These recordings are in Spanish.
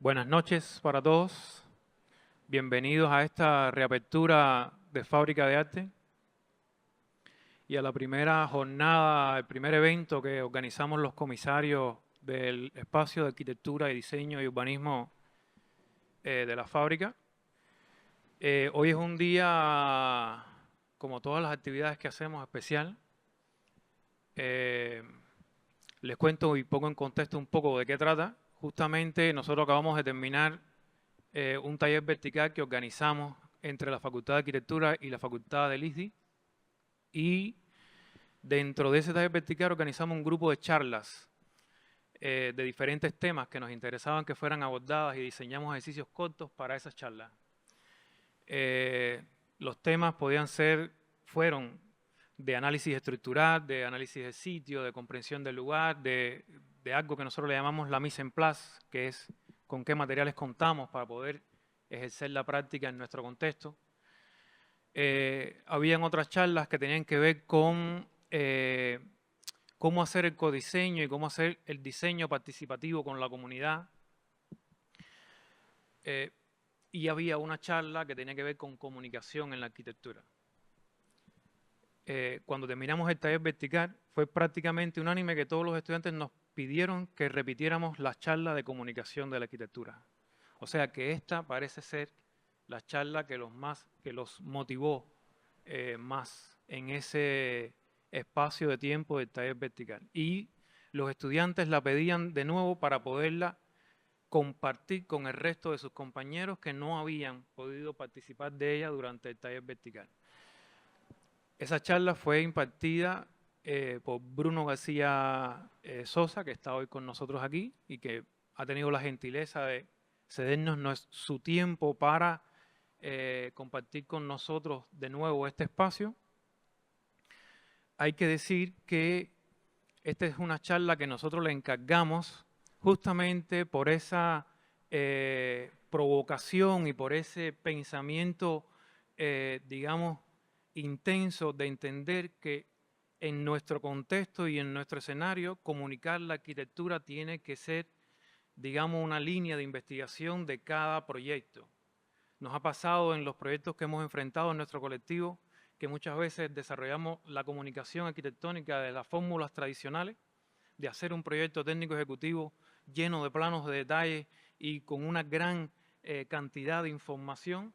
Buenas noches para todos. Bienvenidos a esta reapertura de Fábrica de Arte y a la primera jornada, el primer evento que organizamos los comisarios del Espacio de Arquitectura y Diseño y Urbanismo de la fábrica. Hoy es un día, como todas las actividades que hacemos, especial. Les cuento y pongo en contexto un poco de qué trata. Justamente nosotros acabamos de terminar un taller vertical que organizamos entre la Facultad de Arquitectura y la Facultad del ISDI. Y dentro de ese taller vertical organizamos un grupo de charlas de diferentes temas que nos interesaban que fueran abordadas y diseñamos ejercicios cortos para esas charlas. Los temas fueron de análisis estructural, de análisis de sitio, de comprensión del lugar, de algo que nosotros le llamamos la mise en place, que es con qué materiales contamos para poder ejercer la práctica en nuestro contexto. Habían otras charlas que tenían que ver con cómo hacer el codiseño y cómo hacer el diseño participativo con la comunidad. Y había una charla que tenía que ver con comunicación en la arquitectura. Cuando terminamos el taller vertical, fue prácticamente unánime que todos los estudiantes nos pidieron que repitiéramos la charla de comunicación de la arquitectura. O sea que esta parece ser la charla que los motivó más en ese espacio de tiempo del taller vertical. Y los estudiantes la pedían de nuevo para poderla compartir con el resto de sus compañeros que no habían podido participar de ella durante el taller vertical. Esa charla fue impartida por Bruno García Sosa, que está hoy con nosotros aquí y que ha tenido la gentileza de cedernos su tiempo para compartir con nosotros de nuevo este espacio. Hay que decir que esta es una charla que nosotros le encargamos justamente por esa provocación y por ese pensamiento, digamos, intenso de entender que en nuestro contexto y en nuestro escenario, comunicar la arquitectura tiene que ser, digamos, una línea de investigación de cada proyecto. Nos ha pasado en los proyectos que hemos enfrentado en nuestro colectivo que muchas veces desarrollamos la comunicación arquitectónica de las fórmulas tradicionales, de hacer un proyecto técnico ejecutivo lleno de planos de detalle y con una gran cantidad de información,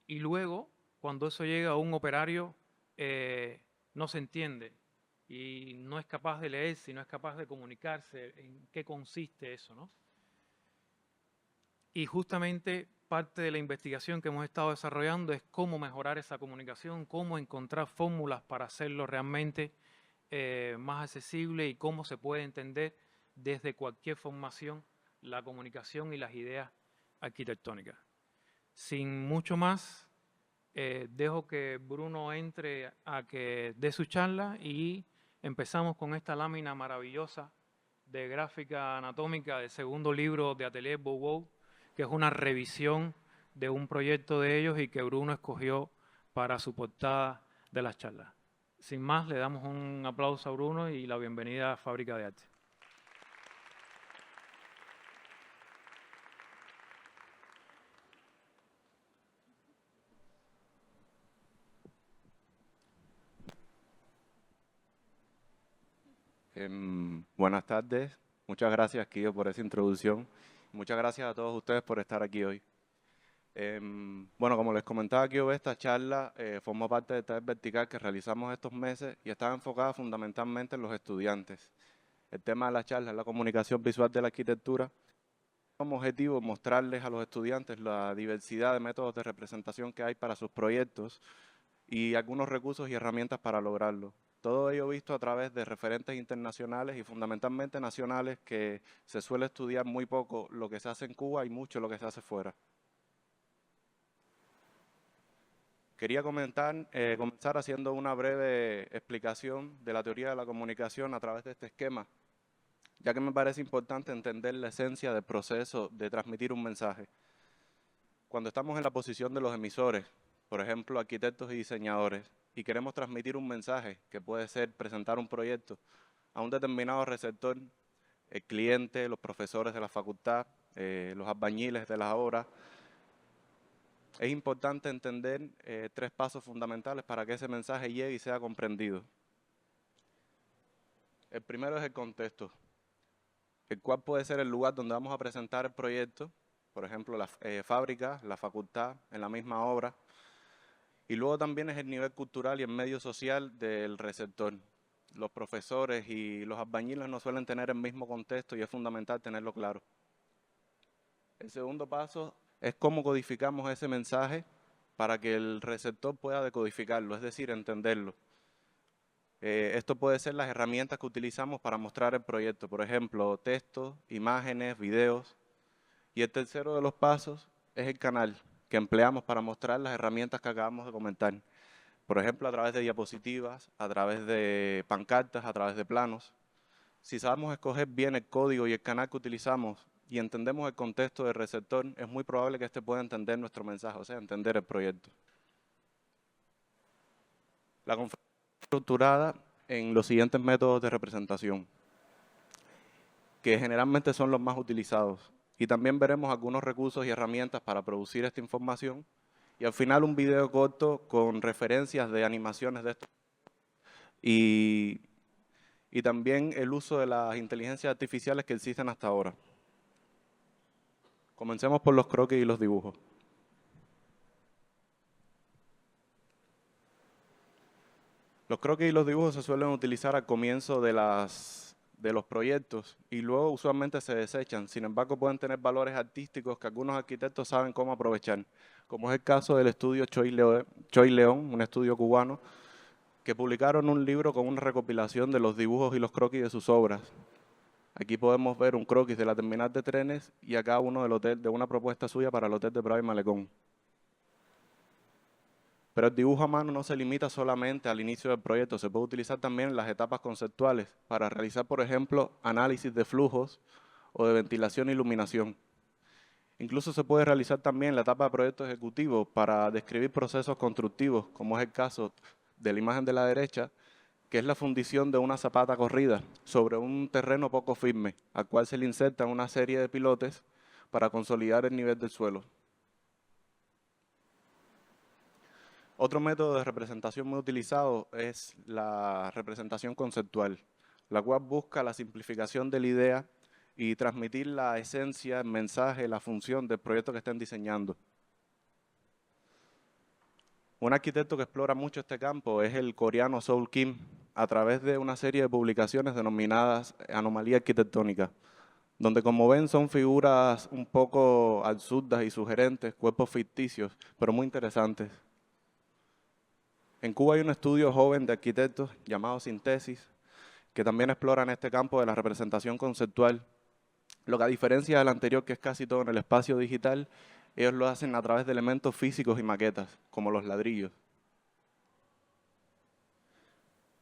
y luego, cuando eso llega a un operario, no se entiende y no es capaz de leerse, no es capaz de comunicarse en qué consiste eso, ¿no? Y justamente parte de la investigación que hemos estado desarrollando es cómo mejorar esa comunicación, cómo encontrar fórmulas para hacerlo realmente más accesible y cómo se puede entender desde cualquier formación la comunicación y las ideas arquitectónicas. Sin mucho más, dejo que Bruno entre a que dé su charla y empezamos con esta lámina maravillosa de gráfica anatómica del segundo libro de Atelier Beauvau, que es una revisión de un proyecto de ellos y que Bruno escogió para su portada de las charlas. Sin más, le damos un aplauso a Bruno y la bienvenida a Fábrica de Arte. Buenas tardes, muchas gracias Kio por esa introducción, muchas gracias a todos ustedes por estar aquí hoy. Bueno, como les comentaba Kio, esta charla forma parte del taller vertical que realizamos estos meses y está enfocada fundamentalmente en los estudiantes. El tema de la charla es la comunicación visual de la arquitectura. Como objetivo mostrarles a los estudiantes la diversidad de métodos de representación que hay para sus proyectos y algunos recursos y herramientas para lograrlo. Todo ello visto a través de referentes internacionales y fundamentalmente nacionales, que se suele estudiar muy poco lo que se hace en Cuba y mucho lo que se hace fuera. Quería comenzar haciendo una breve explicación de la teoría de la comunicación a través de este esquema, ya que me parece importante entender la esencia del proceso de transmitir un mensaje. Cuando estamos en la posición de los emisores, por ejemplo, arquitectos y diseñadores, y queremos transmitir un mensaje que puede ser presentar un proyecto a un determinado receptor, el cliente, los profesores de la facultad, los albañiles de las obras, es importante entender 3 pasos fundamentales para que ese mensaje llegue y sea comprendido. El primero es el contexto, el cual puede ser el lugar donde vamos a presentar el proyecto, por ejemplo, la fábrica, la facultad, en la misma obra. Y luego también es el nivel cultural y el medio social del receptor. Los profesores y los albañiles no suelen tener el mismo contexto y es fundamental tenerlo claro. El segundo paso es cómo codificamos ese mensaje para que el receptor pueda decodificarlo, es decir, entenderlo. Esto puede ser las herramientas que utilizamos para mostrar el proyecto, por ejemplo, textos, imágenes, videos. Y el tercero de los pasos es el canal que empleamos para mostrar las herramientas que acabamos de comentar. Por ejemplo, a través de diapositivas, a través de pancartas, a través de planos. Si sabemos escoger bien el código y el canal que utilizamos y entendemos el contexto del receptor, es muy probable que éste pueda entender nuestro mensaje, o sea, entender el proyecto. La conferencia está estructurada en los siguientes métodos de representación, que generalmente son los más utilizados. Y también veremos algunos recursos y herramientas para producir esta información. Y al final un video corto con referencias de animaciones de esto. Y también el uso de las inteligencias artificiales que existen hasta ahora. Comencemos por los croquis y los dibujos. Los croquis y los dibujos se suelen utilizar al comienzo de los proyectos y luego usualmente se desechan. Sin embargo, pueden tener valores artísticos que algunos arquitectos saben cómo aprovechar, como es el caso del estudio Choy León, un estudio cubano, que publicaron un libro con una recopilación de los dibujos y los croquis de sus obras. Aquí podemos ver un croquis de la terminal de trenes y acá uno del hotel, de una propuesta suya para el Hotel de Prado y Malecón. Pero el dibujo a mano no se limita solamente al inicio del proyecto, se puede utilizar también en las etapas conceptuales para realizar, por ejemplo, análisis de flujos o de ventilación e iluminación. Incluso se puede realizar también en la etapa de proyecto ejecutivo para describir procesos constructivos, como es el caso de la imagen de la derecha, que es la fundición de una zapata corrida sobre un terreno poco firme, al cual se le insertan una serie de pilotes para consolidar el nivel del suelo. Otro método de representación muy utilizado es la representación conceptual, la cual busca la simplificación de la idea y transmitir la esencia, el mensaje, la función del proyecto que estén diseñando. Un arquitecto que explora mucho este campo es el coreano Seoul Kim, a través de una serie de publicaciones denominadas Anomalía Arquitectónica, donde, como ven, son figuras un poco absurdas y sugerentes, cuerpos ficticios, pero muy interesantes. En Cuba hay un estudio joven de arquitectos llamado Sintesis, que también exploran este campo de la representación conceptual. Lo que a diferencia del anterior, que es casi todo en el espacio digital, ellos lo hacen a través de elementos físicos y maquetas, como los ladrillos.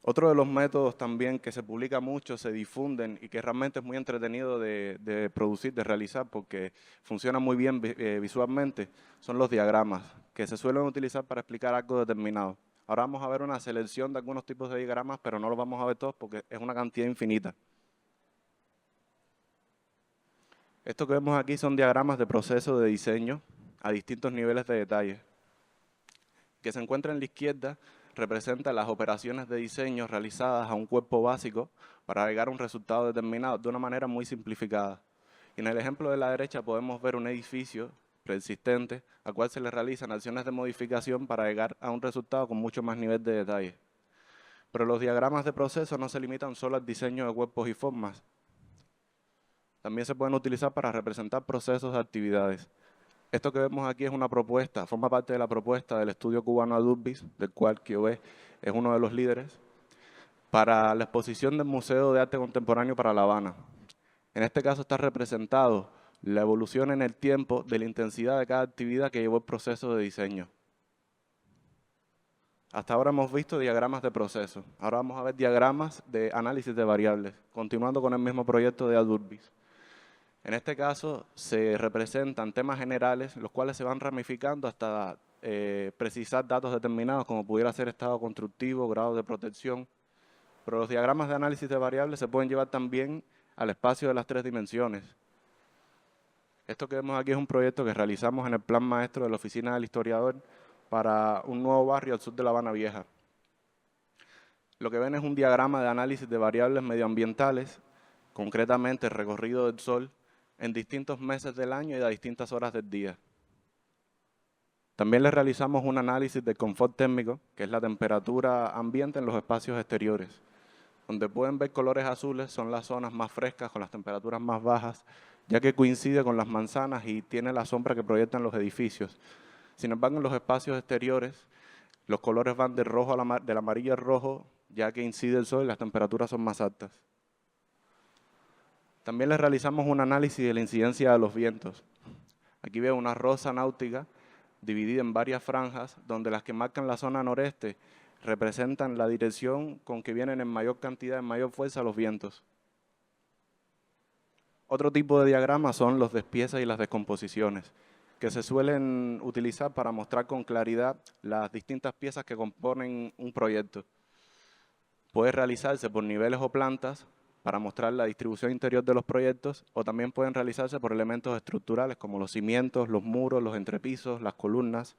Otro de los métodos también que se publica mucho, se difunden y que realmente es muy entretenido de producir, de realizar, porque funciona muy bien visualmente, son los diagramas, que se suelen utilizar para explicar algo determinado. Ahora vamos a ver una selección de algunos tipos de diagramas, pero no los vamos a ver todos porque es una cantidad infinita. Esto que vemos aquí son diagramas de proceso de diseño a distintos niveles de detalle. Que se encuentra en la izquierda representa las operaciones de diseño realizadas a un cuerpo básico para llegar a un resultado determinado de una manera muy simplificada. Y en el ejemplo de la derecha podemos ver un edificio preexistente al cual se le realizan acciones de modificación para llegar a un resultado con mucho más nivel de detalle. Pero los diagramas de proceso no se limitan solo al diseño de cuerpos y formas. También se pueden utilizar para representar procesos de actividades. Esto que vemos aquí es una propuesta, forma parte de la propuesta del estudio cubano Adurbis, del cual Kiobe es uno de los líderes, para la exposición del Museo de Arte Contemporáneo para La Habana. En este caso está representado la evolución en el tiempo de la intensidad de cada actividad que llevó el proceso de diseño. Hasta ahora hemos visto diagramas de proceso, ahora vamos a ver diagramas de análisis de variables, continuando con el mismo proyecto de Adurbis. En este caso se representan temas generales, los cuales se van ramificando hasta precisar datos determinados, como pudiera ser estado constructivo, grado de protección. Pero los diagramas de análisis de variables se pueden llevar también al espacio de las 3 dimensiones. Esto que vemos aquí es un proyecto que realizamos en el Plan Maestro de la Oficina del Historiador para un nuevo barrio al sur de La Habana Vieja. Lo que ven es un diagrama de análisis de variables medioambientales, concretamente el recorrido del Sol en distintos meses del año y a distintas horas del día. También les realizamos un análisis de confort térmico, que es la temperatura ambiente en los espacios exteriores. Donde pueden ver colores azules son las zonas más frescas con las temperaturas más bajas, ya que coincide con las manzanas y tiene la sombra que proyectan los edificios. Sin embargo, en los espacios exteriores, los colores van del amarillo al rojo, ya que incide el sol y las temperaturas son más altas. También les realizamos un análisis de la incidencia de los vientos. Aquí veo una rosa náutica dividida en varias franjas, donde las que marcan la zona noreste representan la dirección con que vienen en mayor cantidad, en mayor fuerza los vientos. Otro tipo de diagramas son los despiezas y las descomposiciones, que se suelen utilizar para mostrar con claridad las distintas piezas que componen un proyecto. Puede realizarse por niveles o plantas para mostrar la distribución interior de los proyectos, o también pueden realizarse por elementos estructurales como los cimientos, los muros, los entrepisos, las columnas.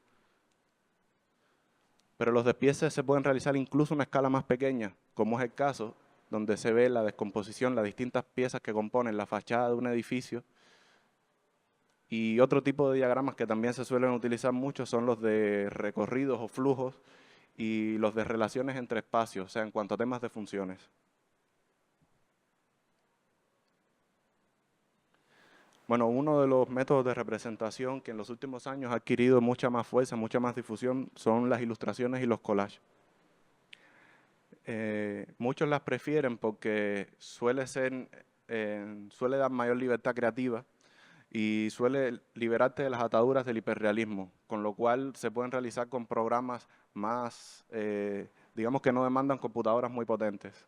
Pero los despieces se pueden realizar incluso a una escala más pequeña, como es el caso donde se ve la descomposición, las distintas piezas que componen la fachada de un edificio. Y otro tipo de diagramas que también se suelen utilizar mucho son los de recorridos o flujos y los de relaciones entre espacios, o sea, en cuanto a temas de funciones. Bueno, uno de los métodos de representación que en los últimos años ha adquirido mucha más fuerza, mucha más difusión, son las ilustraciones y los collages. Muchos las prefieren porque suele dar mayor libertad creativa y suele liberarte de las ataduras del hiperrealismo, con lo cual se pueden realizar con programas más, digamos que no demandan computadoras muy potentes.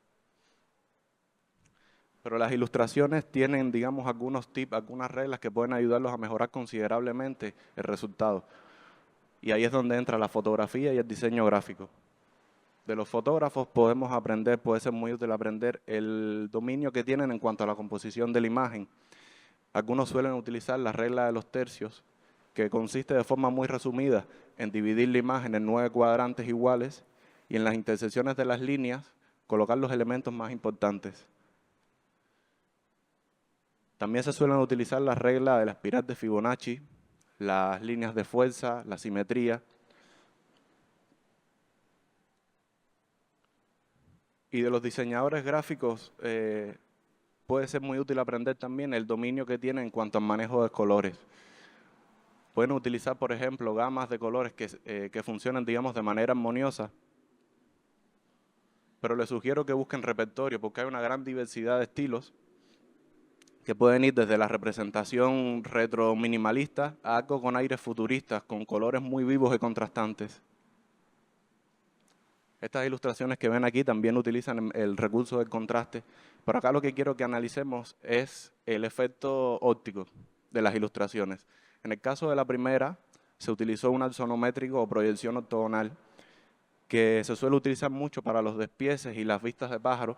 Pero las ilustraciones tienen, digamos, algunos tips, algunas reglas que pueden ayudarlos a mejorar considerablemente el resultado. Y ahí es donde entra la fotografía y el diseño gráfico. De los fotógrafos podemos aprender, puede ser muy útil aprender el dominio que tienen en cuanto a la composición de la imagen. Algunos suelen utilizar la regla de los tercios, que consiste de forma muy resumida en dividir la imagen en 9 cuadrantes iguales y en las intersecciones de las líneas colocar los elementos más importantes. También se suelen utilizar la regla de la espiral de Fibonacci, las líneas de fuerza, la simetría. Y de los diseñadores gráficos puede ser muy útil aprender también el dominio que tienen en cuanto al manejo de colores. Pueden utilizar, por ejemplo, gamas de colores que funcionen, digamos, de manera armoniosa. Pero les sugiero que busquen repertorio porque hay una gran diversidad de estilos que pueden ir desde la representación retro-minimalista a algo con aires futuristas, con colores muy vivos y contrastantes. Estas ilustraciones que ven aquí también utilizan el recurso del contraste, pero acá lo que quiero que analicemos es el efecto óptico de las ilustraciones. En el caso de la primera, se utilizó un axonométrico o proyección ortogonal, que se suele utilizar mucho para los despieces y las vistas de pájaros,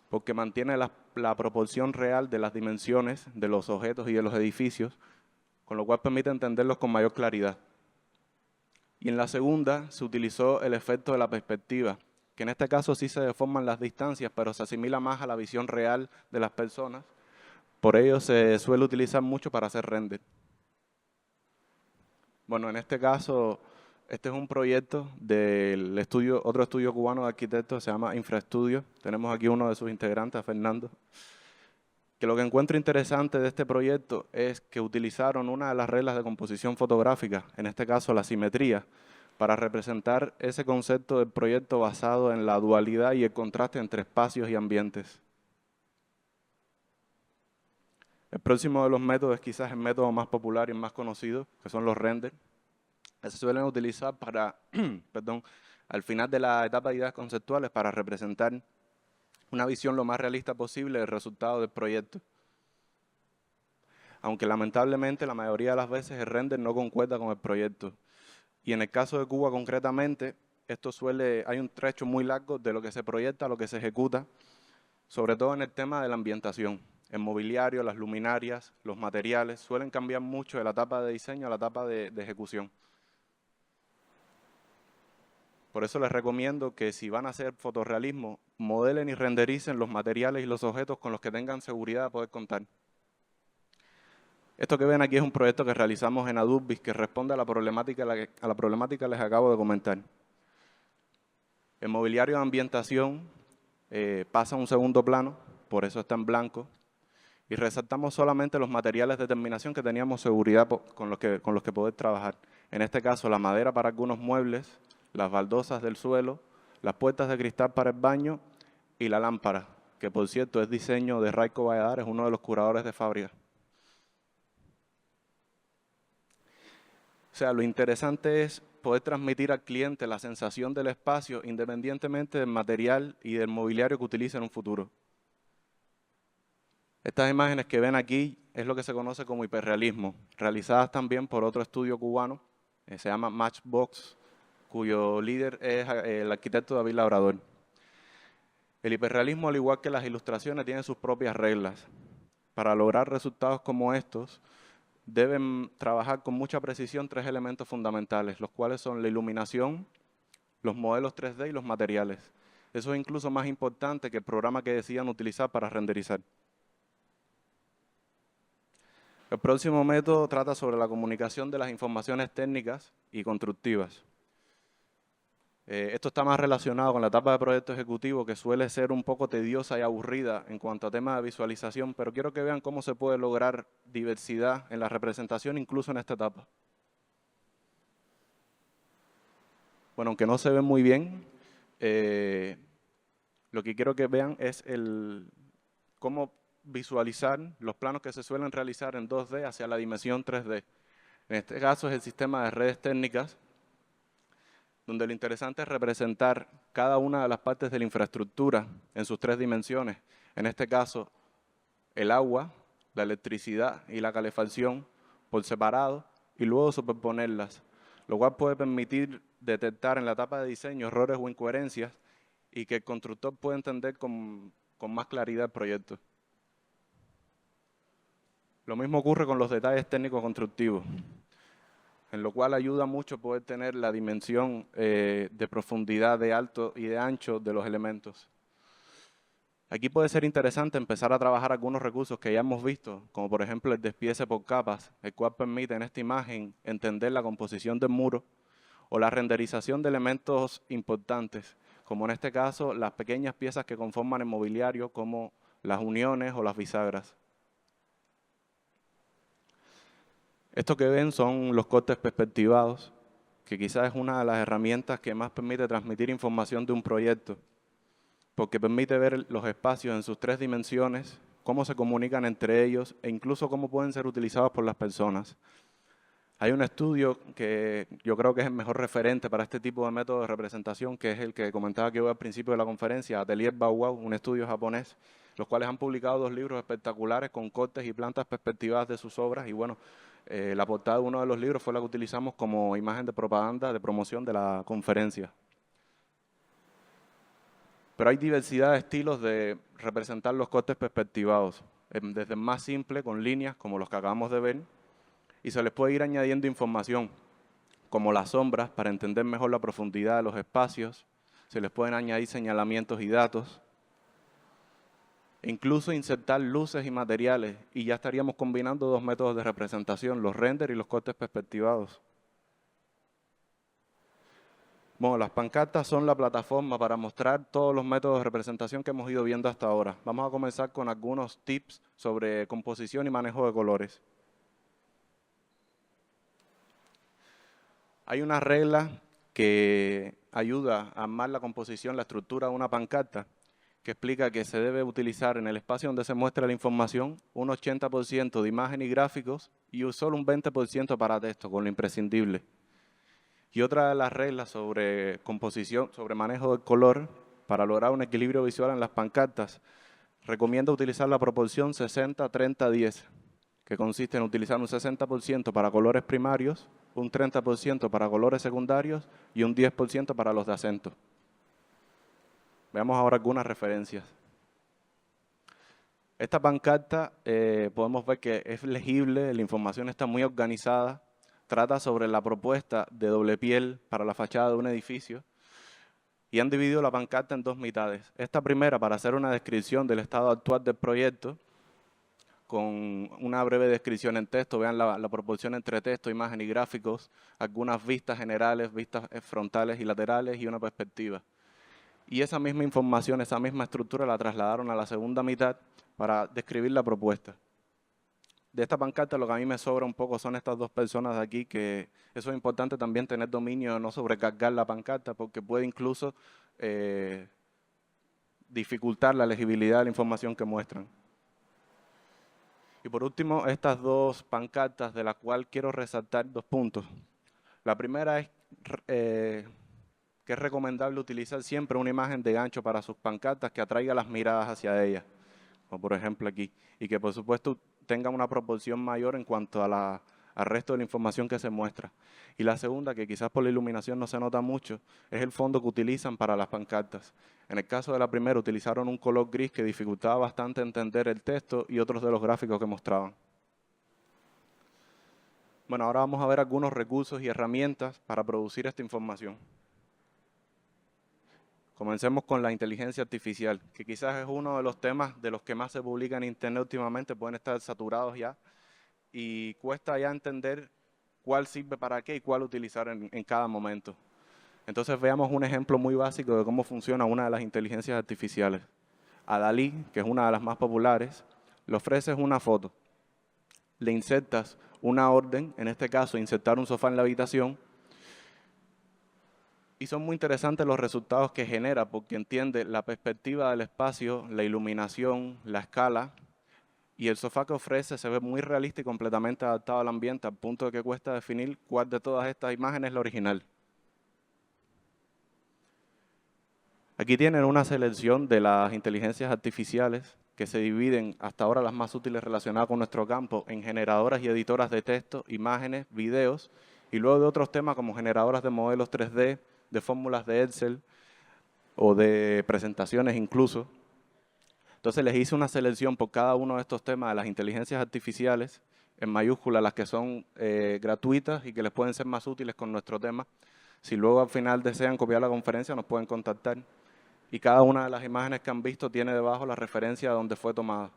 porque mantiene la proporción real de las dimensiones de los objetos y de los edificios, con lo cual permite entenderlos con mayor claridad. Y en la segunda se utilizó el efecto de la perspectiva, que en este caso sí se deforman las distancias, pero se asimila más a la visión real de las personas. Por ello se suele utilizar mucho para hacer render. Bueno, en este caso, este es un proyecto del otro estudio cubano de arquitectos, se llama Infraestudio. Tenemos aquí uno de sus integrantes, a Fernando. Que lo que encuentro interesante de este proyecto es que utilizaron una de las reglas de composición fotográfica, en este caso la simetría, para representar ese concepto del proyecto basado en la dualidad y el contraste entre espacios y ambientes. El próximo de los métodos es quizás el método más popular y más conocido, que son los renders. Se suelen utilizar para, al final de la etapa de ideas conceptuales para representar una visión lo más realista posible del resultado del proyecto. Aunque lamentablemente la mayoría de las veces el render no concuerda con el proyecto. Y en el caso de Cuba concretamente, hay un trecho muy largo de lo que se proyecta a lo que se ejecuta, sobre todo en el tema de la ambientación. el mobiliario, las luminarias, los materiales, suelen cambiar mucho de la etapa de diseño a la etapa de ejecución. Por eso les recomiendo que si van a hacer fotorrealismo, modelen y rendericen los materiales y los objetos con los que tengan seguridad de poder contar. Esto que ven aquí es un proyecto que realizamos en Adobe que responde a la problemática que les acabo de comentar. El mobiliario de ambientación pasa a un segundo plano, por eso está en blanco, y resaltamos solamente los materiales de terminación que teníamos seguridad con los que poder trabajar. En este caso, la madera para algunos muebles, las baldosas del suelo, las puertas de cristal para el baño y la lámpara, que por cierto es diseño de Raiko Valladares, uno de los curadores de fábrica. O sea, lo interesante es poder transmitir al cliente la sensación del espacio independientemente del material y del mobiliario que utilice en un futuro. Estas imágenes que ven aquí es lo que se conoce como hiperrealismo, realizadas también por otro estudio cubano, se llama Matchbox, cuyo líder es el arquitecto David Labrador. El hiperrealismo, al igual que las ilustraciones, tiene sus propias reglas. Para lograr resultados como estos, deben trabajar con mucha precisión 3 elementos fundamentales, los cuales son la iluminación, los modelos 3D y los materiales. Eso es incluso más importante que el programa que decidan utilizar para renderizar. El próximo método trata sobre la comunicación de las informaciones técnicas y constructivas. Esto está más relacionado con la etapa de proyecto ejecutivo, que suele ser un poco tediosa y aburrida en cuanto a temas de visualización, pero quiero que vean cómo se puede lograr diversidad en la representación, incluso en esta etapa. Bueno, aunque no se ve muy bien, lo que quiero que vean es cómo visualizar los planos que se suelen realizar en 2D hacia la dimensión 3D. En este caso es el sistema de redes técnicas, donde lo interesante es representar cada una de las partes de la infraestructura en sus 3 dimensiones. En este caso, el agua, la electricidad y la calefacción por separado y luego superponerlas, lo cual puede permitir detectar en la etapa de diseño errores o incoherencias y que el constructor pueda entender con más claridad el proyecto. Lo mismo ocurre con los detalles técnicos constructivos, en lo cual ayuda mucho poder tener la dimensión de profundidad, de alto y de ancho de los elementos. Aquí puede ser interesante empezar a trabajar algunos recursos que ya hemos visto, como por ejemplo el despiece por capas, el cual permite en esta imagen entender la composición del muro, o la renderización de elementos importantes, como en este caso las pequeñas piezas que conforman el mobiliario, como las uniones o las bisagras. Esto que ven son los cortes perspectivados, que quizás es una de las herramientas que más permite transmitir información de un proyecto, porque permite ver los espacios en sus 3 dimensiones, cómo se comunican entre ellos e incluso cómo pueden ser utilizados por las personas. Hay un estudio que yo creo que es el mejor referente para este tipo de método de representación, que es el que comentaba que hoy al principio de la conferencia, Atelier Bauhaus, un estudio japonés, los cuales han publicado 2 libros espectaculares con cortes y plantas perspectivadas de sus obras. Y bueno, la portada de uno de los libros fue la que utilizamos como imagen de propaganda, de promoción de la conferencia. Pero hay diversidad de estilos de representar los cortes perspectivados, desde el más simple, con líneas, como los que acabamos de ver, y se les puede ir añadiendo información, como las sombras, para entender mejor la profundidad de los espacios. Se les pueden añadir señalamientos y datos. E incluso insertar luces y materiales, y ya estaríamos combinando 2 métodos de representación, los render y los cortes perspectivados. Bueno, las pancartas son la plataforma para mostrar todos los métodos de representación que hemos ido viendo hasta ahora. Vamos a comenzar con algunos tips sobre composición y manejo de colores. Hay una regla que ayuda a armar la composición, la estructura de una pancarta, que explica que se debe utilizar en el espacio donde se muestra la información un 80% de imagen y gráficos y solo un 20% para texto, con lo imprescindible. Y otra de las reglas sobre composición, sobre manejo del color, para lograr un equilibrio visual en las pancartas, recomienda utilizar la proporción 60-30-10, que consiste en utilizar un 60% para colores primarios, un 30% para colores secundarios y un 10% para los de acento. Veamos ahora algunas referencias. Esta pancarta podemos ver que es legible, la información está muy organizada, trata sobre la propuesta de doble piel para la fachada de un edificio y han dividido la pancarta en dos mitades. Esta primera para hacer una descripción del estado actual del proyecto con una breve descripción en texto, vean la proporción entre texto, imagen y gráficos, algunas vistas generales, vistas frontales y laterales y una perspectiva. Y esa misma información, esa misma estructura la trasladaron a la segunda mitad para describir la propuesta. De esta pancarta lo que a mí me sobra un poco son estas dos personas de aquí, que eso es importante también tener dominio, no sobrecargar la pancarta, porque puede incluso dificultar la legibilidad de la información que muestran. Y por último, estas dos pancartas de las cuales quiero resaltar dos puntos. La primera es que es recomendable utilizar siempre una imagen de gancho para sus pancartas que atraiga las miradas hacia ellas, como por ejemplo aquí, y que por supuesto tenga una proporción mayor en cuanto a al resto de la información que se muestra. Y la segunda, que quizás por la iluminación no se nota mucho, es el fondo que utilizan para las pancartas. En el caso de la primera utilizaron un color gris que dificultaba bastante entender el texto y otros de los gráficos que mostraban. Bueno, ahora vamos a ver algunos recursos y herramientas para producir esta información. Comencemos con la inteligencia artificial, que quizás es uno de los temas de los que más se publica en Internet últimamente, pueden estar saturados ya, y cuesta ya entender cuál sirve para qué y cuál utilizar en cada momento. Entonces veamos un ejemplo muy básico de cómo funciona una de las inteligencias artificiales. A DALL-E, que es una de las más populares, le ofreces una foto, le insertas una orden, en este caso insertar un sofá en la habitación, y son muy interesantes los resultados que genera porque entiende la perspectiva del espacio, la iluminación, la escala, y el sofá que ofrece se ve muy realista y completamente adaptado al ambiente, al punto de que cuesta definir cuál de todas estas imágenes es la original. Aquí tienen una selección de las inteligencias artificiales que se dividen, hasta ahora las más útiles relacionadas con nuestro campo, en generadoras y editoras de texto, imágenes, videos, y luego de otros temas como generadoras de modelos 3D, de fórmulas de Excel o de presentaciones incluso. Entonces les hice una selección por cada uno de estos temas de las inteligencias artificiales, en mayúsculas las que son gratuitas y que les pueden ser más útiles con nuestro tema. Si luego al final desean copiar la conferencia nos pueden contactar. Y cada una de las imágenes que han visto tiene debajo la referencia de donde fue tomada,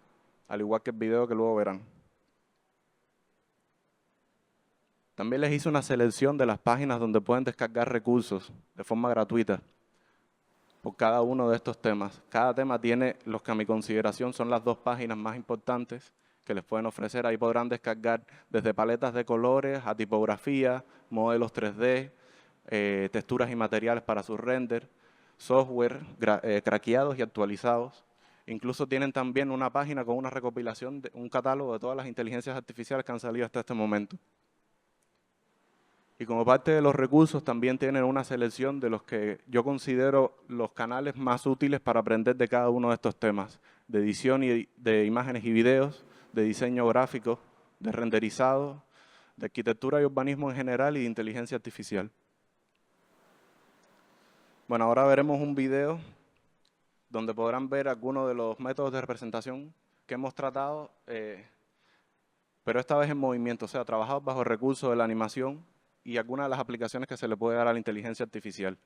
al igual que el video que luego verán. También les hice una selección de las páginas donde pueden descargar recursos de forma gratuita por cada uno de estos temas. Cada tema tiene los que a mi consideración son las dos páginas más importantes que les pueden ofrecer. Ahí podrán descargar desde paletas de colores a tipografía, modelos 3D, texturas y materiales para su render, software craqueados y actualizados. Incluso tienen también una página con una recopilación, un catálogo de todas las inteligencias artificiales que han salido hasta este momento. Y como parte de los recursos también tienen una selección de los que yo considero los canales más útiles para aprender de cada uno de estos temas, de edición y de imágenes y videos, de diseño gráfico, de renderizado, de arquitectura y urbanismo en general y de inteligencia artificial. Bueno, ahora veremos un video donde podrán ver algunos de los métodos de representación que hemos tratado, pero esta vez en movimiento, o sea, trabajados bajo el recurso de la animación y algunas de las aplicaciones que se le puede dar a la inteligencia artificial.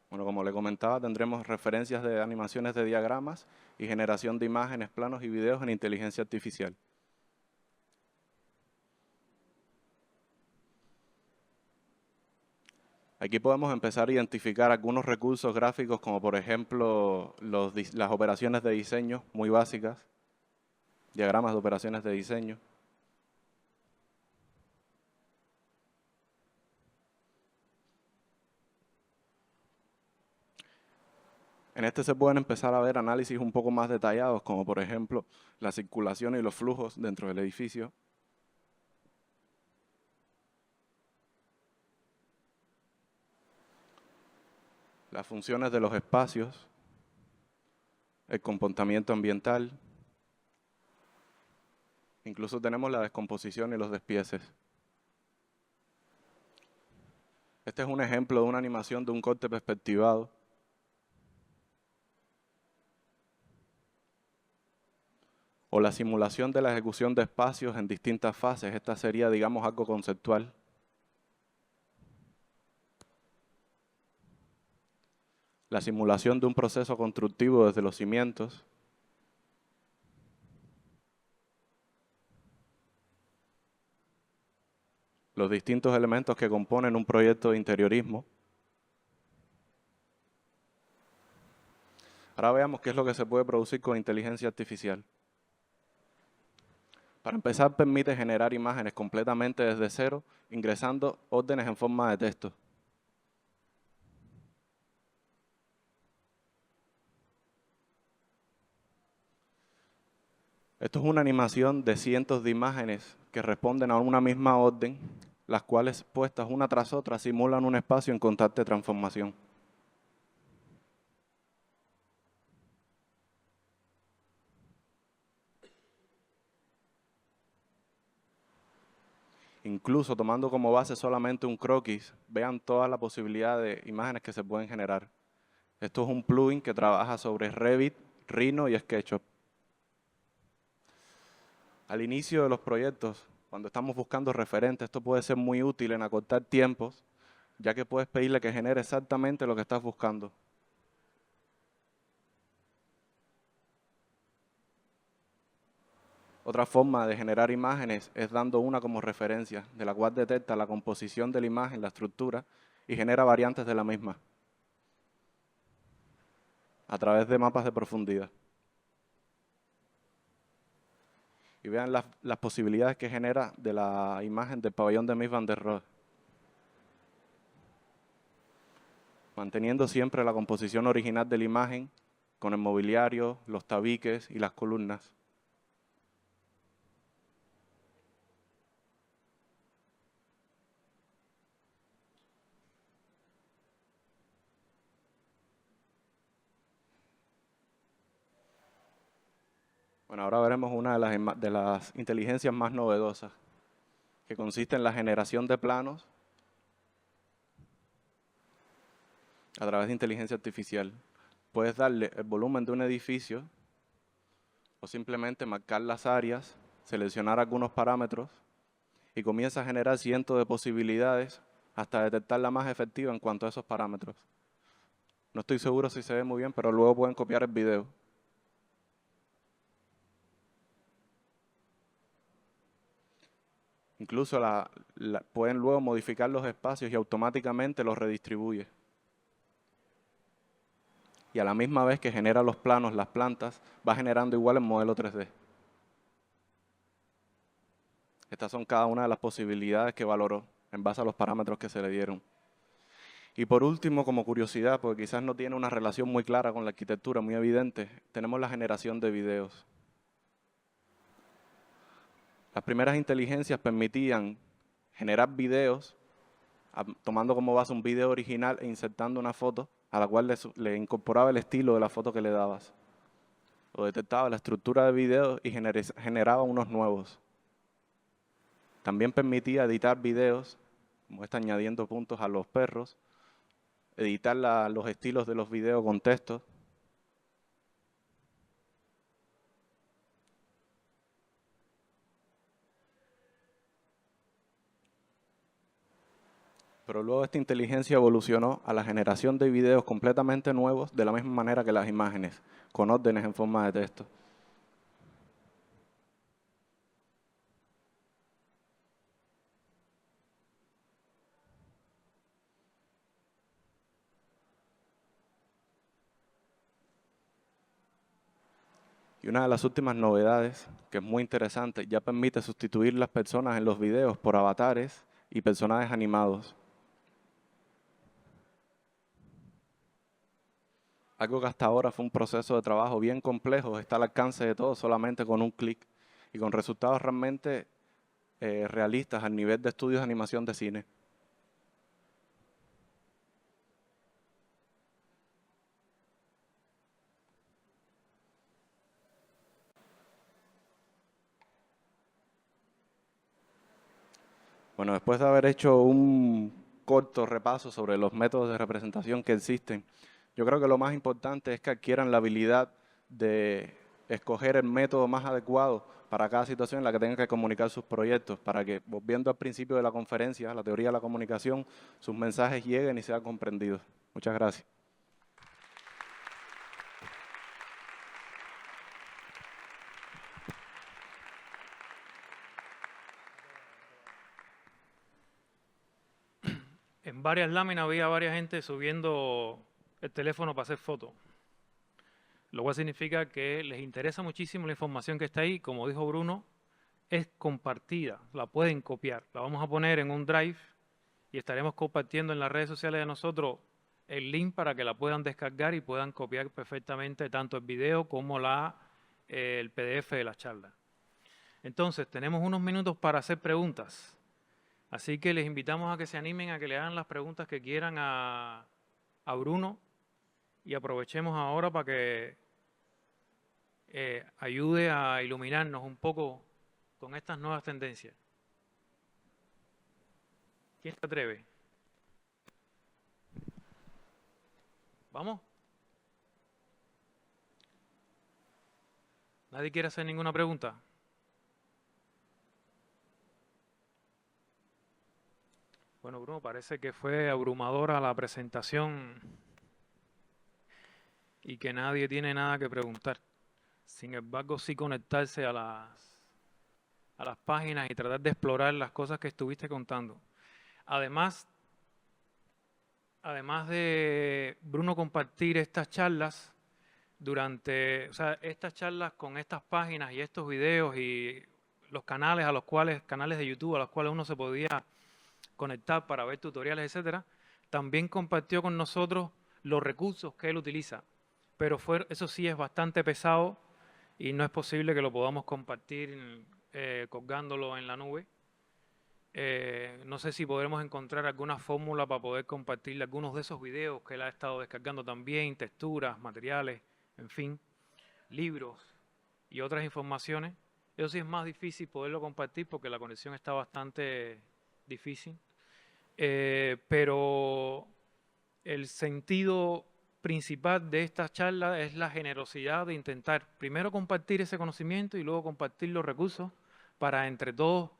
Bueno, como le comentaba, tendremos referencias de animaciones de diagramas y generación de imágenes, planos y videos en inteligencia artificial. Aquí podemos empezar a identificar algunos recursos gráficos como por ejemplo las operaciones de diseño muy básicas, diagramas de operaciones de diseño. En este se pueden empezar a ver análisis un poco más detallados, como por ejemplo la circulación y los flujos dentro del edificio. Las funciones de los espacios, el comportamiento ambiental, incluso tenemos la descomposición y los despieces. Este es un ejemplo de una animación de un corte perspectivado. O la simulación de la ejecución de espacios en distintas fases. Esta sería, digamos, algo conceptual. La simulación de un proceso constructivo desde los cimientos. Los distintos elementos que componen un proyecto de interiorismo. Ahora veamos qué es lo que se puede producir con inteligencia artificial. Para empezar, permite generar imágenes completamente desde cero, ingresando órdenes en forma de texto. Esto es una animación de cientos de imágenes que responden a una misma orden, las cuales puestas una tras otra simulan un espacio en constante transformación. Incluso tomando como base solamente un croquis, vean toda la posibilidad de imágenes que se pueden generar. Esto es un plugin que trabaja sobre Revit, Rhino y SketchUp. Al inicio de los proyectos, cuando estamos buscando referentes, esto puede ser muy útil en acortar tiempos, ya que puedes pedirle que genere exactamente lo que estás buscando. Otra forma de generar imágenes es dando una como referencia, de la cual detecta la composición de la imagen, la estructura, y genera variantes de la misma a través de mapas de profundidad. Y vean las posibilidades que genera de la imagen del pabellón de Mies van der Rohe, manteniendo siempre la composición original de la imagen con el mobiliario, los tabiques y las columnas. Bueno, ahora veremos una de las inteligencias más novedosas, que consiste en la generación de planos a través de inteligencia artificial. Puedes darle el volumen de un edificio o simplemente marcar las áreas, seleccionar algunos parámetros y comienza a generar cientos de posibilidades hasta detectar la más efectiva en cuanto a esos parámetros. No estoy seguro si se ve muy bien, pero luego pueden copiar el video. Incluso pueden luego modificar los espacios y automáticamente los redistribuye. Y a la misma vez que genera los planos, las plantas, va generando igual el modelo 3D. Estas son cada una de las posibilidades que valoró en base a los parámetros que se le dieron. Y por último, como curiosidad, porque quizás no tiene una relación muy clara con la arquitectura, muy evidente, tenemos la generación de videos. Las primeras inteligencias permitían generar videos, tomando como base un video original e insertando una foto a la cual le incorporaba el estilo de la foto que le dabas. O detectaba la estructura de videos y generaba unos nuevos. También permitía editar videos, como está añadiendo puntos a los perros, editar los estilos de los videos con texto. Pero luego esta inteligencia evolucionó a la generación de videos completamente nuevos de la misma manera que las imágenes, con órdenes en forma de texto. Y una de las últimas novedades, que es muy interesante, ya permite sustituir las personas en los videos por avatares y personajes animados. Algo que hasta ahora fue un proceso de trabajo bien complejo, está al alcance de todos solamente con un clic y con resultados realmente realistas al nivel de estudios de animación de cine. Bueno, después de haber hecho un corto repaso sobre los métodos de representación que existen. Yo creo que lo más importante es que adquieran la habilidad de escoger el método más adecuado para cada situación en la que tengan que comunicar sus proyectos, para que, volviendo al principio de la conferencia, la teoría de la comunicación, sus mensajes lleguen y sean comprendidos. Muchas gracias. En varias láminas había varias gente subiendo el teléfono para hacer fotos, lo cual significa que les interesa muchísimo la información que está ahí. Como dijo Bruno, es compartida, la pueden copiar. La vamos a poner en un drive y estaremos compartiendo en las redes sociales de nosotros el link para que la puedan descargar y puedan copiar perfectamente tanto el video como el PDF de la charla. Entonces, tenemos unos minutos para hacer preguntas. Así que les invitamos a que se animen a que le hagan las preguntas que quieran a Bruno y aprovechemos ahora para que ayude a iluminarnos un poco con estas nuevas tendencias. ¿Quién se atreve? ¿Vamos? ¿Nadie quiere hacer ninguna pregunta? Bueno, Bruno, parece que fue abrumadora la presentación y que nadie tiene nada que preguntar. Sin embargo, sí conectarse a las páginas y tratar de explorar las cosas que estuviste contando. Además de Bruno compartir estas charlas estas charlas con estas páginas y estos videos y los canales canales de YouTube a los cuales uno se podía conectar para ver tutoriales, etcétera, también compartió con nosotros los recursos que él utiliza. Pero eso sí es bastante pesado y no es posible que lo podamos compartir colgándolo en la nube. No sé si podremos encontrar alguna fórmula para poder compartir algunos de esos videos que él ha estado descargando también, texturas, materiales, en fin, libros y otras informaciones. Eso sí es más difícil poderlo compartir porque la conexión está bastante difícil. Pero el sentido principal de esta charla es la generosidad de intentar primero compartir ese conocimiento y luego compartir los recursos para entre todos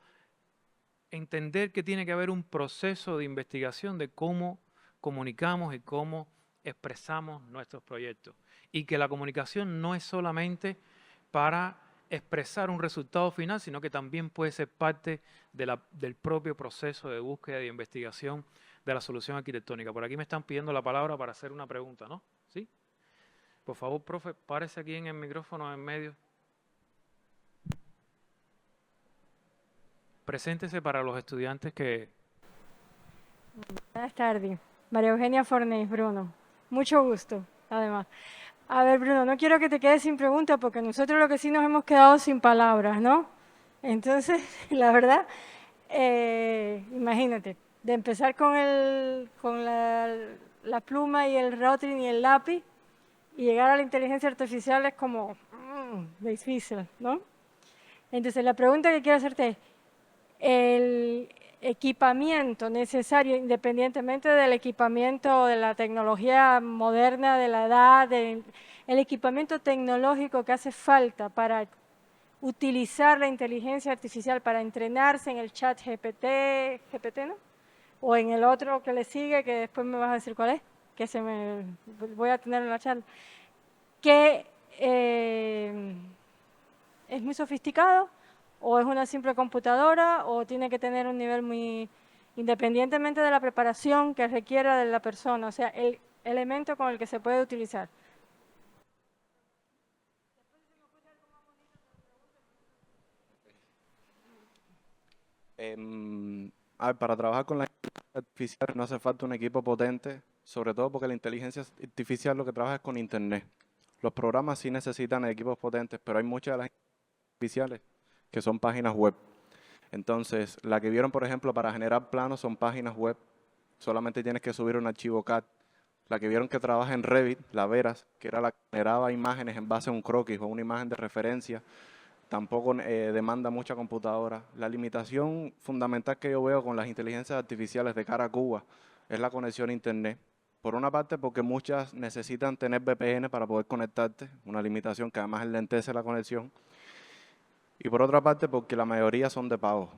entender que tiene que haber un proceso de investigación de cómo comunicamos y cómo expresamos nuestros proyectos. Y que la comunicación no es solamente para expresar un resultado final, sino que también puede ser parte del propio proceso de búsqueda y de investigación de la solución arquitectónica. Por aquí me están pidiendo la palabra para hacer una pregunta, ¿no? ¿Sí? Por favor, profe, párese aquí en el micrófono en medio. Preséntese para los estudiantes que... Buenas tardes. María Eugenia Fornés, Bruno. Mucho gusto, además. A ver, Bruno, no quiero que te quedes sin pregunta porque nosotros lo que sí nos hemos quedado sin palabras, ¿no? Entonces, la verdad, imagínate, de empezar con la pluma y el Rotring y el lápiz y llegar a la inteligencia artificial es como difícil, ¿no? Entonces, la pregunta que quiero hacerte es, el equipamiento necesario, independientemente del equipamiento de la tecnología moderna, de la edad, el equipamiento tecnológico que hace falta para utilizar la inteligencia artificial, para entrenarse en el chat GPT, ¿no? O en el otro que le sigue, que después me vas a decir cuál es, que voy a tener en la charla, que es muy sofisticado, o es una simple computadora, o tiene que tener un nivel muy, independientemente de la preparación que requiera de la persona, o sea, el elemento con el que se puede utilizar. Para trabajar con la inteligencia artificial no hace falta un equipo potente, sobre todo porque la inteligencia artificial lo que trabaja es con Internet. Los programas sí necesitan equipos potentes, pero hay muchas de las artificiales que son páginas web. Entonces, la que vieron, por ejemplo, para generar planos son páginas web. Solamente tienes que subir un archivo CAD. La que vieron que trabaja en Revit, la Veras, que era la que generaba imágenes en base a un croquis o una imagen de referencia, tampoco demanda mucha computadora. La limitación fundamental que yo veo con las inteligencias artificiales de cara a Cuba es la conexión a Internet. Por una parte, porque muchas necesitan tener VPN para poder conectarte, una limitación que además enlentece la conexión. Y por otra parte, porque la mayoría son de pago.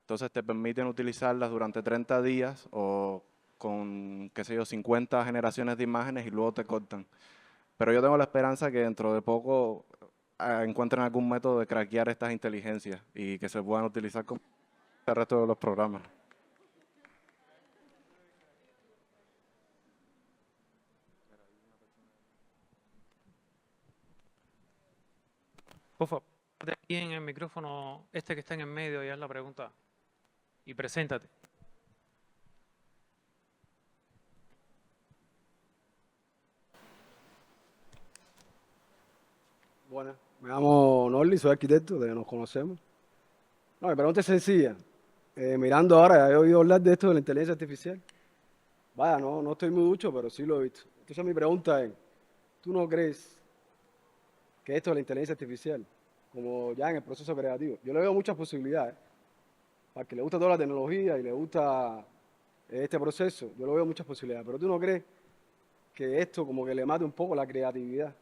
Entonces te permiten utilizarlas durante 30 días o con, qué sé yo, 50 generaciones de imágenes y luego te cortan. Pero yo tengo la esperanza que dentro de poco encuentren algún método de craquear estas inteligencias y que se puedan utilizar como el resto de los programas. Por favor, de aquí en el micrófono, este que está en el medio, y haz la pregunta. Y preséntate. Bueno, me llamo Norli, soy arquitecto, nos conocemos. No, mi pregunta es sencilla. Mirando ahora, ya he oído hablar de esto de la inteligencia artificial. Vaya, no estoy muy ducho, pero sí lo he visto. Entonces mi pregunta es, ¿tú no crees que esto de la inteligencia artificial, como ya en el proceso creativo, yo le veo muchas posibilidades? Para el que le gusta toda la tecnología y le gusta este proceso, yo le veo muchas posibilidades. Pero ¿tú no crees que esto como que le mate un poco la creatividad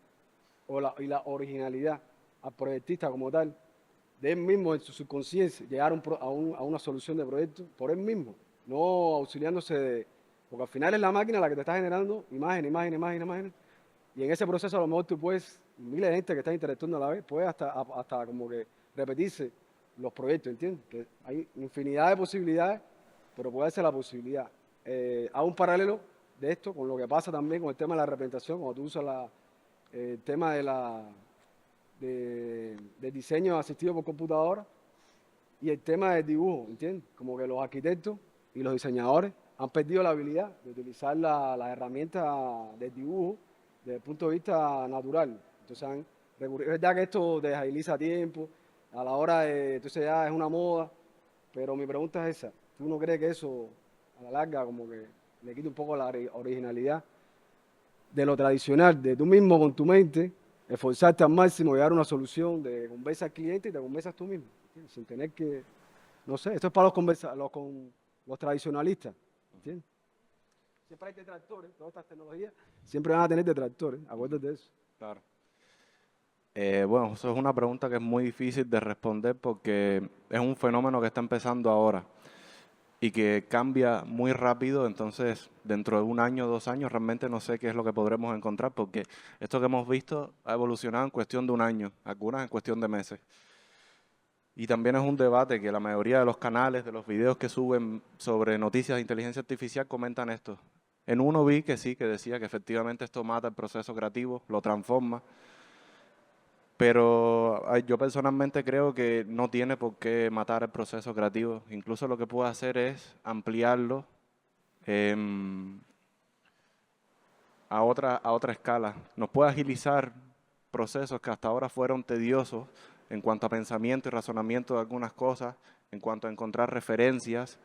y la originalidad al proyectista como tal, de él mismo en su subconsciencia, llegar a una solución de proyecto por él mismo, no auxiliándose de... Porque al final es la máquina la que te está generando imágenes, y en ese proceso a lo mejor tú puedes, miles de gente que está interactuando a la vez, puede hasta como que repetirse los proyectos, ¿entiendes? Que hay infinidad de posibilidades, pero puede ser la posibilidad. Hago un paralelo de esto con lo que pasa también con el tema de la representación, cuando tú usas el tema de diseño asistido por computadora y el tema del dibujo, ¿entiendes? Como que los arquitectos y los diseñadores han perdido la habilidad de utilizar la herramienta del dibujo desde el punto de vista natural. Entonces es verdad que esto desagiliza tiempo, a la hora de, entonces ya es una moda, pero mi pregunta es esa, ¿tú no crees que eso a la larga como que le quita un poco la originalidad de lo tradicional, de tú mismo con tu mente, esforzarte al máximo, llegar a una solución, de conversar al cliente y te conversas tú mismo, ¿entiendes? Sin tener que, no sé, esto es para los tradicionalistas, ¿entiendes? Siempre hay detractores, todas estas tecnologías, siempre van a tener detractores, acuérdate de eso. Claro. Bueno, eso es una pregunta que es muy difícil de responder porque es un fenómeno que está empezando ahora y que cambia muy rápido, entonces dentro de un año, 2 años, realmente no sé qué es lo que podremos encontrar porque esto que hemos visto ha evolucionado en cuestión de un año, algunas en cuestión de meses. Y también es un debate que la mayoría de los canales, de los videos que suben sobre noticias de inteligencia artificial comentan esto. En uno vi que sí, que decía que efectivamente esto mata el proceso creativo, lo transforma, pero yo personalmente creo que no tiene por qué matar el proceso creativo. Incluso lo que puede hacer es ampliarlo a otra escala. Nos puede agilizar procesos que hasta ahora fueron tediosos en cuanto a pensamiento y razonamiento de algunas cosas, en cuanto a encontrar referencias,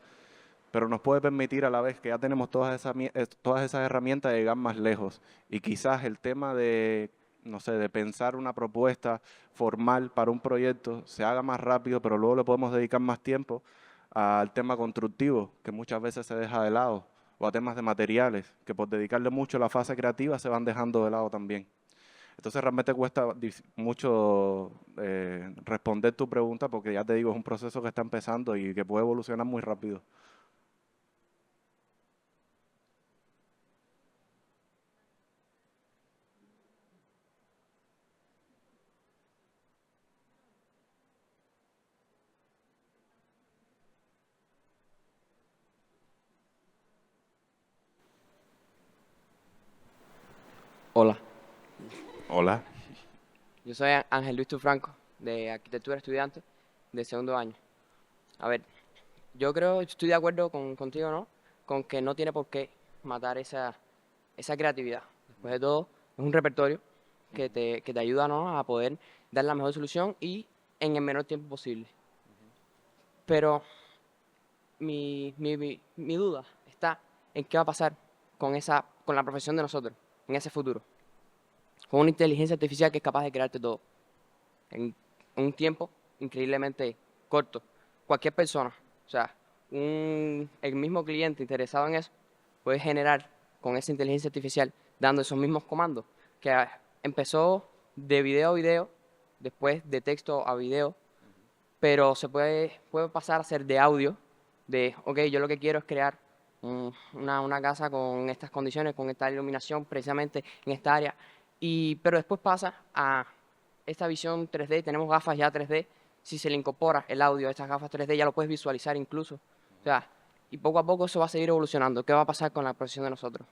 pero nos puede permitir a la vez que ya tenemos todas esas herramientas de llegar más lejos. Y quizás el tema de, no sé, de pensar una propuesta formal para un proyecto se haga más rápido, pero luego le podemos dedicar más tiempo al tema constructivo, que muchas veces se deja de lado, o a temas de materiales, que por dedicarle mucho a la fase creativa se van dejando de lado también. Entonces realmente cuesta mucho responder tu pregunta porque ya te digo, es un proceso que está empezando y que puede evolucionar muy rápido. Hola, Hola. yo soy Ángel Luis Tufranco, de Arquitectura Estudiante, de segundo año. A ver, yo creo, estoy de acuerdo contigo, ¿no? Con que no tiene por qué matar esa creatividad. Después de todo, es un repertorio que te ayuda, ¿no?, a poder dar la mejor solución y en el menor tiempo posible. Pero mi duda está en qué va a pasar con la profesión de nosotros, en ese futuro. Con una inteligencia artificial que es capaz de crearte todo. un tiempo increíblemente corto. Cualquier persona, o sea, el mismo cliente interesado en eso, puede generar con esa inteligencia artificial, dando esos mismos comandos, que empezó de video a video, después de texto a video, pero se puede pasar a ser de audio, de, ok, yo lo que quiero es crear una casa con estas condiciones, con esta iluminación, precisamente en esta área, pero después pasa a esta visión 3D, tenemos gafas ya 3D, si se le incorpora el audio a estas gafas 3D, ya lo puedes visualizar incluso, o sea, y poco a poco eso va a seguir evolucionando. ¿Qué va a pasar con la profesión de nosotros?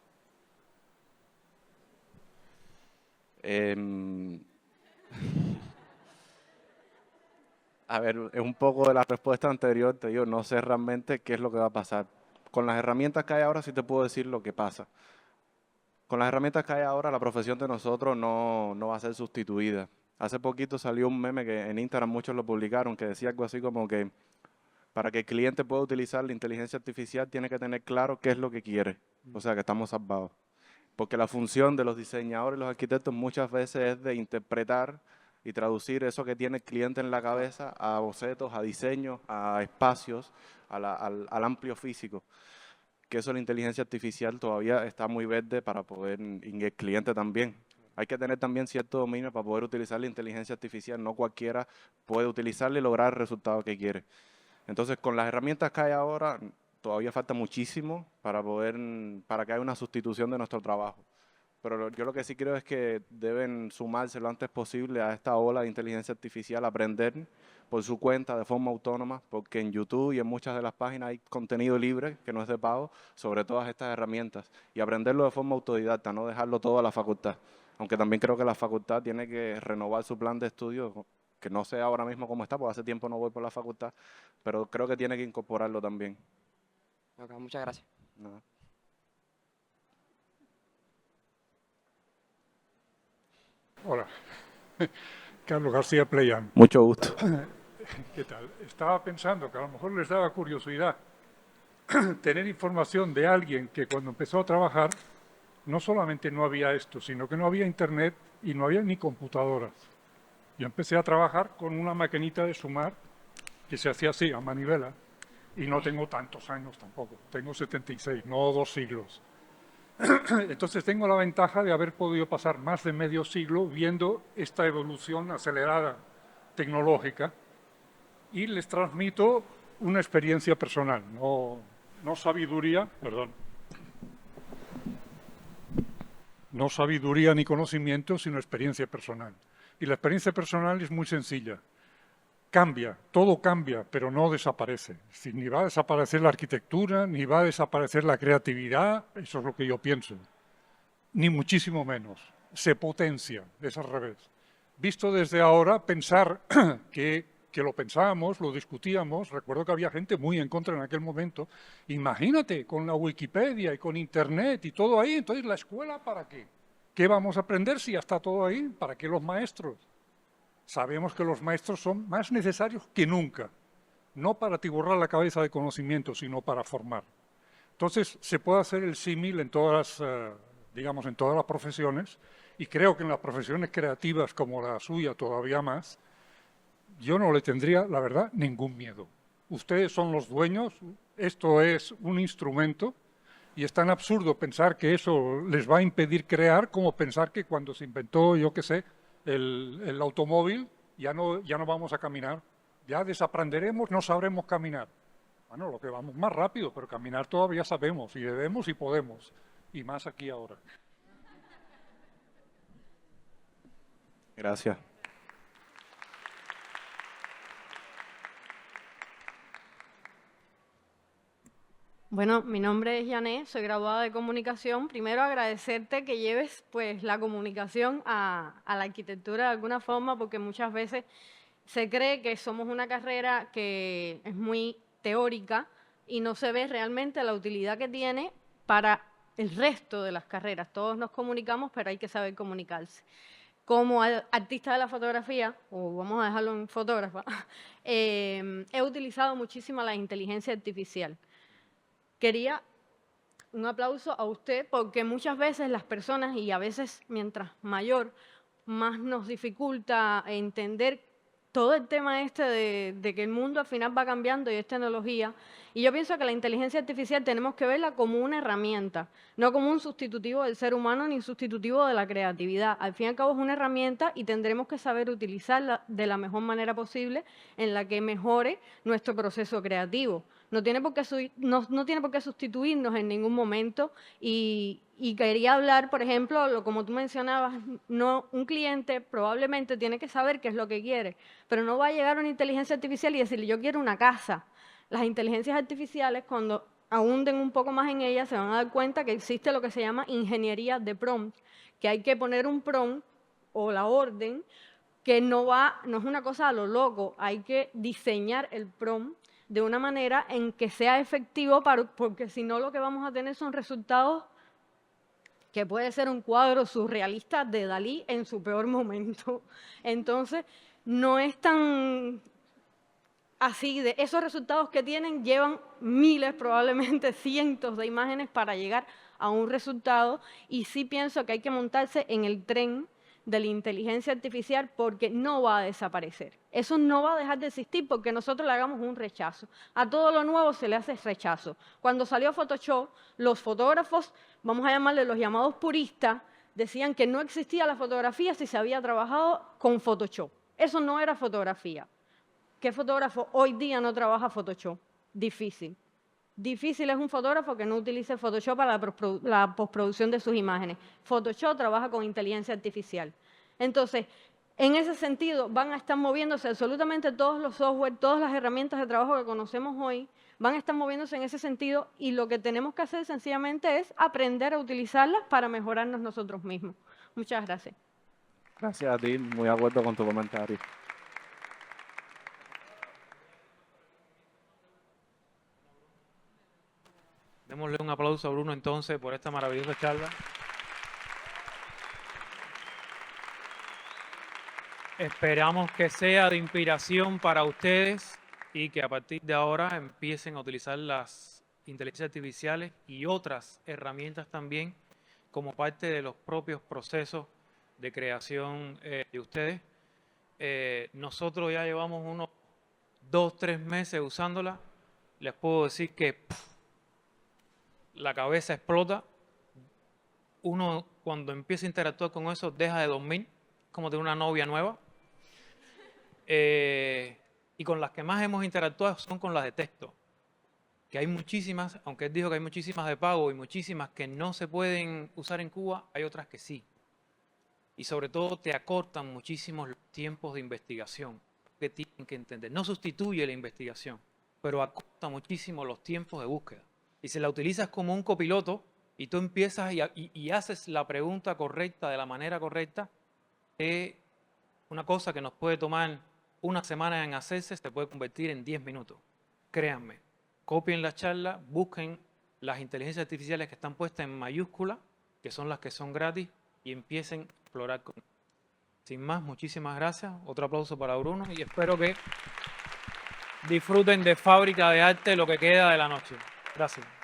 A ver, es un poco de la respuesta anterior, te digo, no sé realmente qué es lo que va a pasar. Con las herramientas que hay ahora sí te puedo decir lo que pasa. Con las herramientas que hay ahora, la profesión de nosotros no va a ser sustituida. Hace poquito salió un meme que en Instagram muchos lo publicaron, que decía algo así como que para que el cliente pueda utilizar la inteligencia artificial tiene que tener claro qué es lo que quiere. O sea, que estamos salvados. Porque la función de los diseñadores y los arquitectos muchas veces es de interpretar y traducir eso que tiene el cliente en la cabeza a bocetos, a diseños, a espacios, al amplio físico. Que eso la inteligencia artificial todavía está muy verde para poder, y el cliente también. Hay que tener también cierto dominio para poder utilizar la inteligencia artificial. No cualquiera puede utilizarla y lograr el resultado que quiere. Entonces, con las herramientas que hay ahora, todavía falta muchísimo para que haya una sustitución de nuestro trabajo. Pero yo lo que sí creo es que deben sumarse lo antes posible a esta ola de inteligencia artificial, aprender por su cuenta de forma autónoma, porque en YouTube y en muchas de las páginas hay contenido libre que no es de pago sobre todas estas herramientas y aprenderlo de forma autodidacta, no dejarlo todo a la facultad. Aunque también creo que la facultad tiene que renovar su plan de estudio, que no sé ahora mismo cómo está, porque hace tiempo no voy por la facultad, pero creo que tiene que incorporarlo también. Ok, muchas gracias. Nada. Hola, Carlos García Pleyán. Mucho gusto. ¿Qué tal? Estaba pensando que a lo mejor les daba curiosidad tener información de alguien que cuando empezó a trabajar no solamente no había esto, sino que no había internet y no había ni computadoras. Yo empecé a trabajar con una maquinita de sumar que se hacía así, a manivela, y no tengo tantos años tampoco, tengo 76, no 2 siglos. Entonces tengo la ventaja de haber podido pasar más de medio siglo viendo esta evolución acelerada tecnológica y les transmito una experiencia personal, no sabiduría, perdón, no sabiduría ni conocimiento, sino experiencia personal. Y la experiencia personal es muy sencilla. Cambia, todo cambia, pero no desaparece. Ni va a desaparecer la arquitectura, ni va a desaparecer la creatividad, eso es lo que yo pienso. Ni muchísimo menos. Se potencia, es al revés. Visto desde ahora, pensar que lo pensábamos, lo discutíamos, recuerdo que había gente muy en contra en aquel momento. Imagínate, con la Wikipedia y con Internet y todo ahí, entonces ¿la escuela para qué? ¿Qué vamos a aprender si ya está todo ahí? ¿Para qué los maestros? Sabemos que los maestros son más necesarios que nunca, no para atiborrar la cabeza de conocimiento, sino para formar. Entonces, se puede hacer el símil en todas digamos, en todas las profesiones, y creo que en las profesiones creativas como la suya todavía más, yo no le tendría, la verdad, ningún miedo. Ustedes son los dueños, esto es un instrumento, y es tan absurdo pensar que eso les va a impedir crear como pensar que cuando se inventó, yo qué sé, el automóvil, ya no vamos a caminar, ya desaprenderemos, no sabremos caminar. Bueno, lo que vamos más rápido, pero caminar todavía sabemos, y debemos y podemos, y más aquí ahora. Gracias. Bueno, mi nombre es Yané, soy graduada de comunicación. Primero agradecerte que lleves pues la comunicación a la arquitectura de alguna forma, porque muchas veces se cree que somos una carrera que es muy teórica y no se ve realmente la utilidad que tiene para el resto de las carreras. Todos nos comunicamos, pero hay que saber comunicarse. Como artista de la fotografía, o vamos a dejarlo en fotógrafa, he utilizado muchísimo la inteligencia artificial. Quería un aplauso a usted porque muchas veces las personas, y a veces mientras mayor, más nos dificulta entender todo el tema este de que el mundo al final va cambiando y es tecnología. Y yo pienso que la inteligencia artificial tenemos que verla como una herramienta, no como un sustitutivo del ser humano ni sustitutivo de la creatividad. Al fin y al cabo es una herramienta y tendremos que saber utilizarla de la mejor manera posible en la que mejore nuestro proceso creativo. No tiene por qué sustituirnos en ningún momento y quería hablar, por ejemplo, como tú mencionabas, un cliente probablemente tiene que saber qué es lo que quiere, pero no va a llegar una inteligencia artificial y decirle yo quiero una casa. Las inteligencias artificiales, cuando ahunden un poco más en ellas, se van a dar cuenta que existe lo que se llama ingeniería de prompt, que hay que poner un prompt o la orden que no es una cosa a lo loco, hay que diseñar el prompt de una manera en que sea efectivo, porque si no lo que vamos a tener son resultados que puede ser un cuadro surrealista de Dalí en su peor momento. Entonces, no es tan así, de esos resultados que tienen llevan miles, probablemente cientos de imágenes para llegar a un resultado, y sí pienso que hay que montarse en el tren de la inteligencia artificial porque no va a desaparecer. Eso no va a dejar de existir porque nosotros le hagamos un rechazo. A todo lo nuevo se le hace rechazo. Cuando salió Photoshop, los fotógrafos, vamos a llamarle los llamados puristas, decían que no existía la fotografía si se había trabajado con Photoshop. Eso no era fotografía. ¿Qué fotógrafo hoy día no trabaja Photoshop? Difícil. Difícil es un fotógrafo que no utilice Photoshop para la postproducción de sus imágenes. Photoshop trabaja con inteligencia artificial. Entonces, en ese sentido, van a estar moviéndose absolutamente todos los software, todas las herramientas de trabajo que conocemos hoy, van a estar moviéndose en ese sentido y lo que tenemos que hacer sencillamente es aprender a utilizarlas para mejorarnos nosotros mismos. Muchas gracias. Gracias a ti, muy de acuerdo con tu comentario. Démosle un aplauso a Bruno entonces por esta maravillosa charla. Esperamos que sea de inspiración para ustedes y que a partir de ahora empiecen a utilizar las inteligencias artificiales y otras herramientas también como parte de los propios procesos de creación de ustedes. Nosotros ya llevamos unos 2-3 meses usándola. Les puedo decir que la cabeza explota. Uno cuando empieza a interactuar con eso deja de dormir, como tener una novia nueva. Y con las que más hemos interactuado son con las de texto, que hay muchísimas, aunque él dijo que hay muchísimas de pago y muchísimas que no se pueden usar en Cuba, hay otras que sí. Y sobre todo te acortan muchísimo los tiempos de investigación que tienen que entender. No sustituye la investigación, pero acorta muchísimo los tiempos de búsqueda. Y si la utilizas como un copiloto y tú empiezas y haces la pregunta correcta de la manera correcta, una cosa que nos puede tomar una semana en hacerse se puede convertir en 10 minutos. Créanme, copien la charla, busquen las inteligencias artificiales que están puestas en mayúscula, que son las que son gratis, y empiecen a explorar con. Sin más, muchísimas gracias. Otro aplauso para Bruno y espero que disfruten de Fábrica de Arte lo que queda de la noche. Gracias.